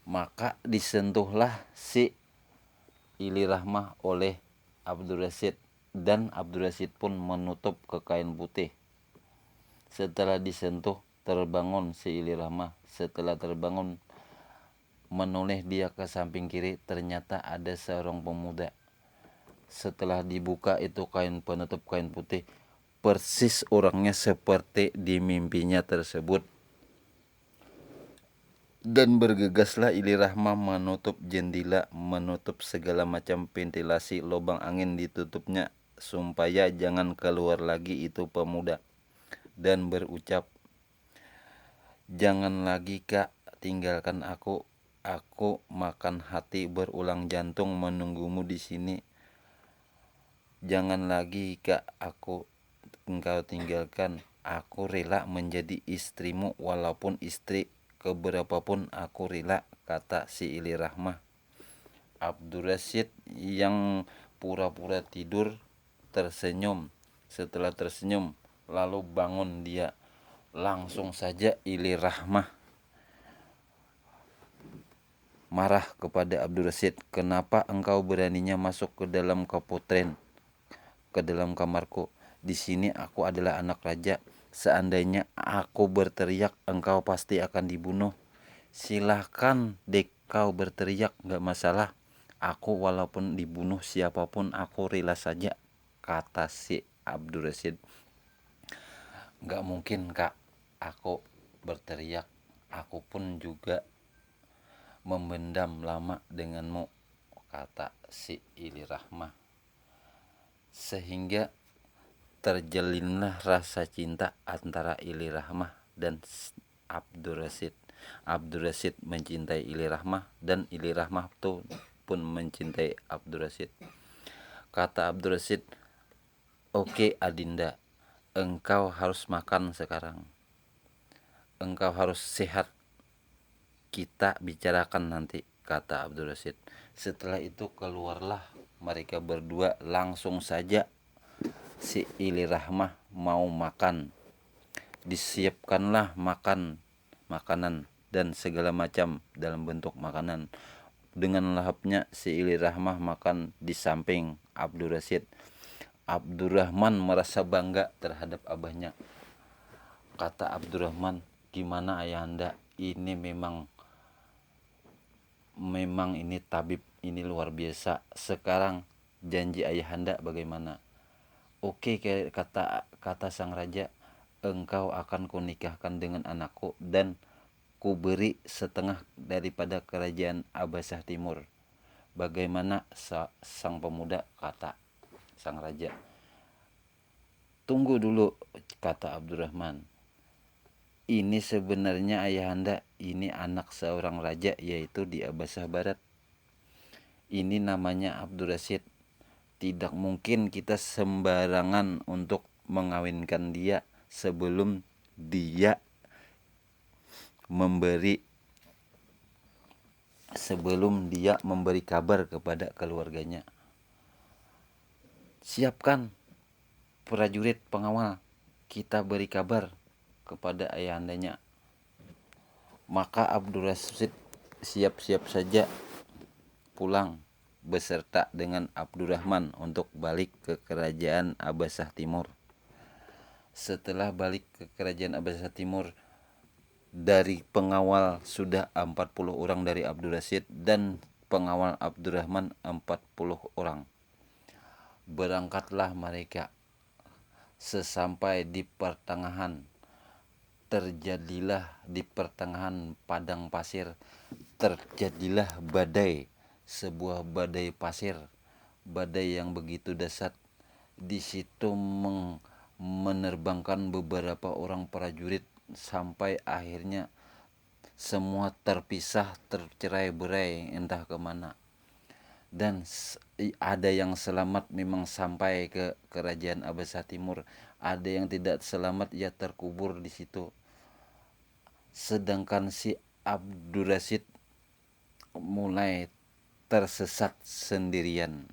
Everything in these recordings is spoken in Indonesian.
Maka disentuhlah si Ili Rahmah oleh Abdul Rashid, dan Abdul Rashid pun menutup ke kain putih. Setelah disentuh, terbangun si Ili Rahmah. Setelah terbangun, menoleh dia ke samping kiri, ternyata ada seorang pemuda. Setelah dibuka itu penutup kain putih, persis orangnya seperti di mimpinya tersebut. Dan bergegaslah Ili Rahmah menutup jendela, menutup segala macam ventilasi, lubang angin ditutupnya supaya jangan keluar lagi itu pemuda, dan berucap, "Jangan lagi Kak, tinggalkan aku. Aku makan hati berulang jantung menunggumu di sini. Jangan lagi Kak, engkau tinggalkan. Aku rela menjadi istrimu, walaupun istri keberapapun aku rela," kata si Ili Rahmah. Abdul Rashid yang pura-pura tidur tersenyum. Setelah tersenyum, lalu bangun dia. Langsung saja Ili Rahmah marah kepada Abdul Rashid, "Kenapa engkau beraninya masuk ke dalam kapotren, ke dalam kamarku? Di sini aku adalah anak raja. Seandainya aku berteriak, engkau pasti akan dibunuh. Silahkan dek kau berteriak, gak masalah. Aku walaupun dibunuh siapapun aku rela saja," kata si Abdul Rashid. "Gak mungkin Kak, aku berteriak. Aku pun juga membendam lama denganmu," kata si Ili Rahmah. Sehingga terjalinlah rasa cinta antara Ili Rahmah dan Abdul Rashid. Abdul Rashid mencintai Ili Rahmah, dan Ili Rahmah pun mencintai Abdul Rashid. Kata Abdul Rashid, "Oke Adinda, engkau harus makan sekarang. Engkau harus sehat. Kita bicarakan nanti," kata Abdul Rashid. Setelah itu keluarlah mereka berdua. Langsung saja si Ili Rahmah mau makan. Disiapkanlah makanan dan segala macam dalam bentuk makanan. Dengan lahapnya si Ili Rahmah makan di samping Abdul Rashid. Abdurrahman merasa bangga terhadap abahnya. Kata Abdurrahman, "Gimana ayahanda? Ini memang ini tabib, ini luar biasa. Sekarang janji ayahanda bagaimana?" "Oke," kata sang raja, "engkau akan kunikahkan dengan anakku, dan kuberi setengah daripada kerajaan Abbasah Timur. Bagaimana sang pemuda?" kata sang raja. "Tunggu dulu," kata Abdurrahman. "Ini sebenarnya ayahanda, ini anak seorang raja, yaitu di Abbasah Barat. Ini namanya Abdul Rashid. Tidak mungkin kita sembarangan untuk mengawinkan dia sebelum dia memberi kabar kepada keluarganya. Siapkan prajurit pengawal, kita beri kabar kepada ayahandanya." Maka Abdul Rashid siap-siap saja pulang beserta dengan Abdurrahman untuk balik ke kerajaan Abbasah Timur. Setelah balik ke kerajaan Abbasah Timur, dari pengawal sudah 40 orang dari Abdul Rashid, dan pengawal Abdurrahman 40 orang. Berangkatlah mereka. Sesampai di pertengahan, terjadilah di pertengahan padang pasir, terjadilah badai, sebuah badai pasir, badai yang begitu dahsyat. Di situ menerbangkan beberapa orang prajurit, sampai akhirnya semua terpisah, tercerai-berai entah kemana. Dan ada yang selamat memang sampai ke kerajaan Abbasah Timur, ada yang tidak selamat, ia terkubur di situ. Sedangkan si Abdul Rashid mulai tersesat sendirian.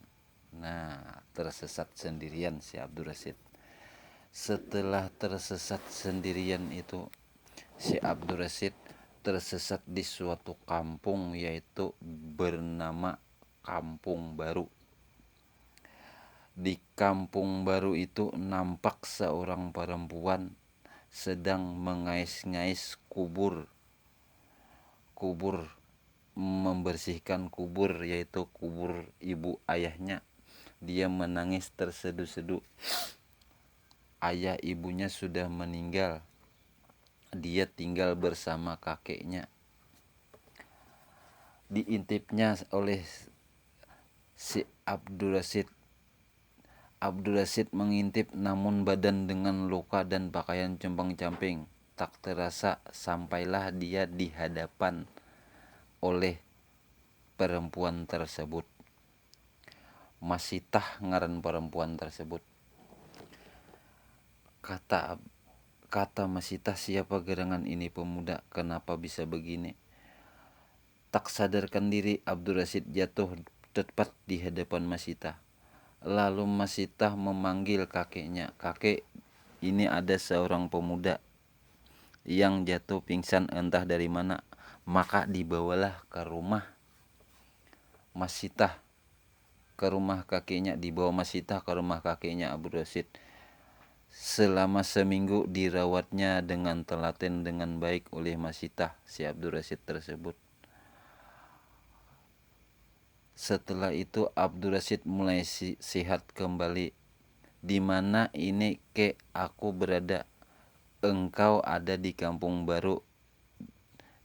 Tersesat sendirian si Abdul Rashid. Setelah tersesat sendirian itu, si Abdul Rashid tersesat di suatu kampung yaitu bernama Kampung Baru. Di Kampung Baru itu nampak seorang perempuan sedang mengais-ngais kubur, membersihkan kubur, yaitu kubur ibu ayahnya. Dia menangis terseduh-seduh. Ayah ibunya sudah meninggal. Dia tinggal bersama kakeknya. Diintipnya oleh si Abdul Rashid. Abdul Rashid mengintip, namun badan dengan luka dan pakaian compang-camping. Tak terasa sampailah dia di hadapan oleh perempuan tersebut. Masitah ngaran perempuan tersebut. Kata Masitah, siapa gerangan ini pemuda, kenapa bisa begini? Tak sadarkan diri, Abdul Rashid jatuh tepat di hadapan Masitah. Lalu Masitah memanggil kakeknya. Kakek, ini ada seorang pemuda yang jatuh pingsan entah dari mana. Maka dibawalah ke rumah Masitah, ke rumah kakeknya. Dibawa Masitah ke rumah kakeknya Abdul Rashid. Selama seminggu dirawatnya dengan telaten dengan baik oleh Masitah, si Abdul Rashid tersebut. Setelah itu Abdul Rashid mulai sehat kembali. Di mana ini ke aku berada? Engkau ada di Kampung Baru.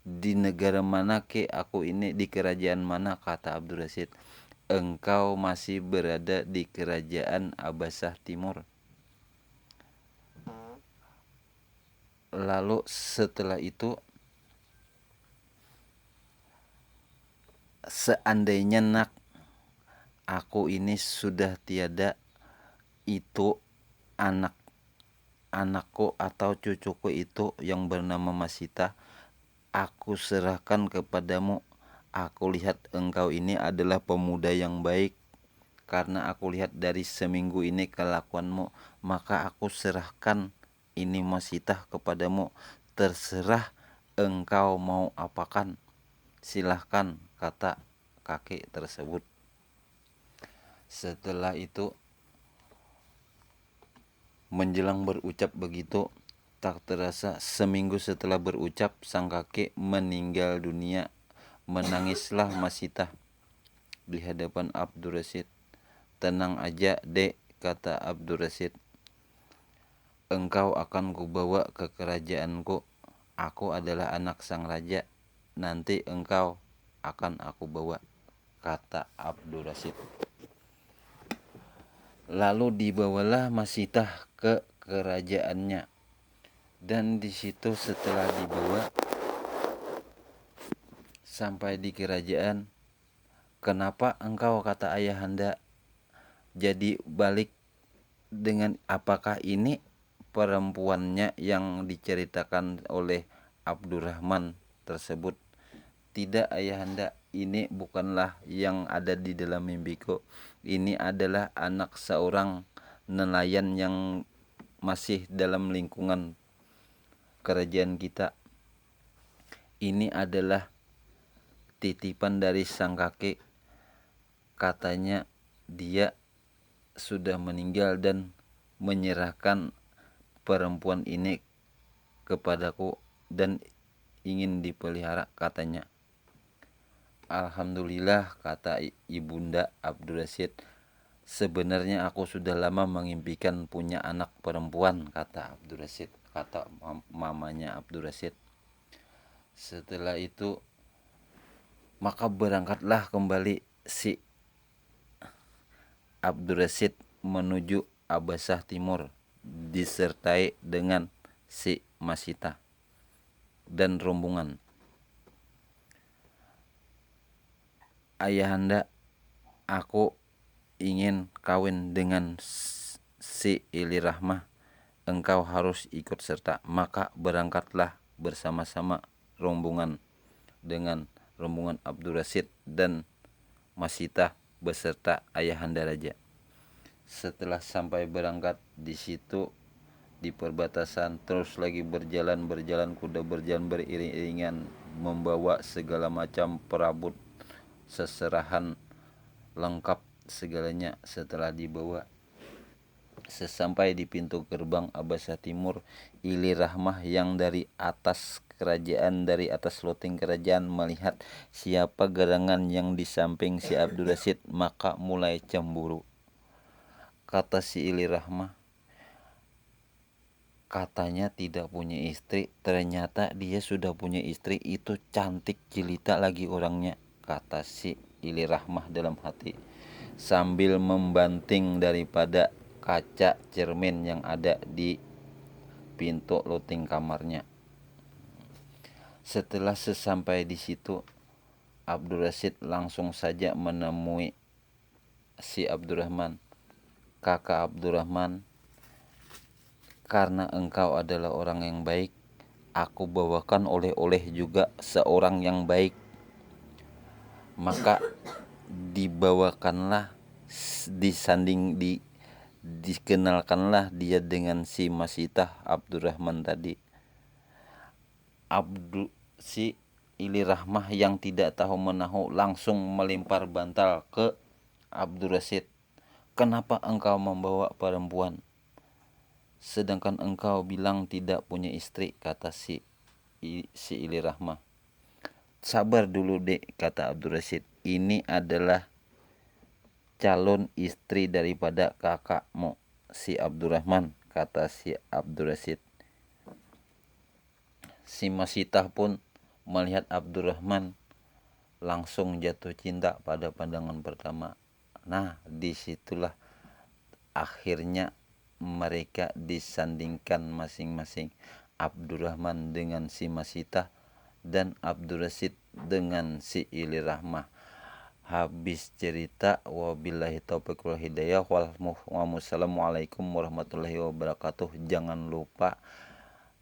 Di negara mana ke aku ini? Di kerajaan mana? Kata Abdul Rashid. Engkau masih berada di kerajaan Abbasah Timur. Lalu setelah itu, seandainya nak aku ini sudah tiada, itu anakku atau cucuku itu yang bernama Masitah, aku serahkan kepadamu. Aku lihat engkau ini adalah pemuda yang baik. Karena aku lihat dari seminggu ini kelakuanmu, maka aku serahkan ini Masitah kepadamu. Terserah engkau mau apakan, silahkan, kata kakek tersebut. Setelah itu, menjelang berucap begitu, tak terasa seminggu setelah berucap, sang kakek meninggal dunia. Menangislah Masitah di hadapan Abdul Rashid. Tenang aja dek, kata Abdul Rashid. Engkau akan kubawa ke kerajaanku. Aku adalah anak sang raja. Nanti engkau akan aku bawa, kata Abdul Rashid. Lalu dibawalah Masitah ke kerajaannya. Dan di situ setelah dibawa sampai di kerajaan, kenapa engkau, kata ayahanda, jadi balik dengan apakah ini perempuannya yang diceritakan oleh Abdurrahman tersebut? Tidak ayahanda, ini bukanlah yang ada di dalam mimpiku. Ini adalah anak seorang nelayan yang masih dalam lingkungan kerajaan kita. Ini adalah titipan dari sang kakek. Katanya dia sudah meninggal dan menyerahkan perempuan ini kepadaku dan ingin dipelihara, katanya. Alhamdulillah, kata ibunda Abdul Rashid. Sebenarnya aku sudah lama mengimpikan punya anak perempuan, kata Abdul Rashid, kata mamanya Abdul Rashid. Setelah itu, maka berangkatlah kembali si Abdul Rashid menuju Abbasah Timur disertai dengan si Masitah dan rombongan. Ayahanda, aku ingin kawin dengan si Ili Rahmah. Engkau harus ikut serta. Maka berangkatlah bersama-sama rombongan dengan rombongan Abdul Rashid dan Masitah beserta ayahanda raja. Setelah sampai berangkat di situ di perbatasan, terus lagi berjalan kuda berjalan beriring-iringan membawa segala macam perabot seserahan lengkap segalanya. Setelah dibawa, sesampai di pintu gerbang Abasa Timur, Ili Rahmah yang dari atas loteng kerajaan melihat siapa gerangan yang di samping si Abdul Rashid, maka mulai cemburu. Kata si Ili Rahmah, katanya tidak punya istri, ternyata dia sudah punya istri, itu cantik jelita lagi orangnya, kata si Ili Rahmah dalam hati, sambil membanting daripada kaca cermin yang ada di pintu loteng kamarnya. Setelah sesampai di situ, Abdul Rashid langsung saja menemui si Abdurrahman. Kakak Abdurrahman, karena engkau adalah orang yang baik, aku bawakan oleh-oleh juga seorang yang baik. Maka dibawakanlah, dikenalkanlah dia dengan si Masitah Abdurrahman tadi. Si Ili Rahmah yang tidak tahu menahu langsung melempar bantal ke Abdul Rashid. Kenapa engkau membawa perempuan, sedangkan engkau bilang tidak punya istri, kata si Ili Rahmah. Sabar dulu dek, kata Abdul Rashid, ini adalah calon istri daripada kakakmu si Abdurrahman, kata si Abdul Rashid. Si Masitah pun melihat Abdurrahman langsung jatuh cinta pada pandangan pertama. Nah, disitulah akhirnya mereka disandingkan masing-masing, Abdurrahman dengan si Masitah dan Abdul Rashid dengan si Ili Rahmah. Habis cerita, wabillahi taufiq wal hidayah, wassalamualaikum warahmatullahi wabarakatuh. Jangan lupa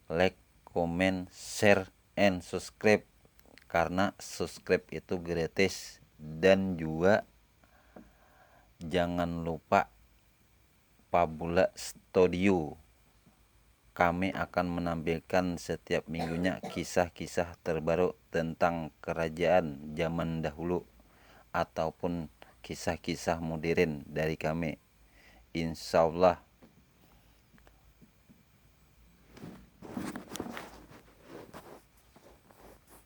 like, comment, share, and subscribe, karena subscribe itu gratis. Dan juga jangan lupa Pabula Studio, kami akan menampilkan setiap minggunya kisah-kisah terbaru tentang kerajaan zaman dahulu ataupun kisah-kisah modern dari kami. Insyaallah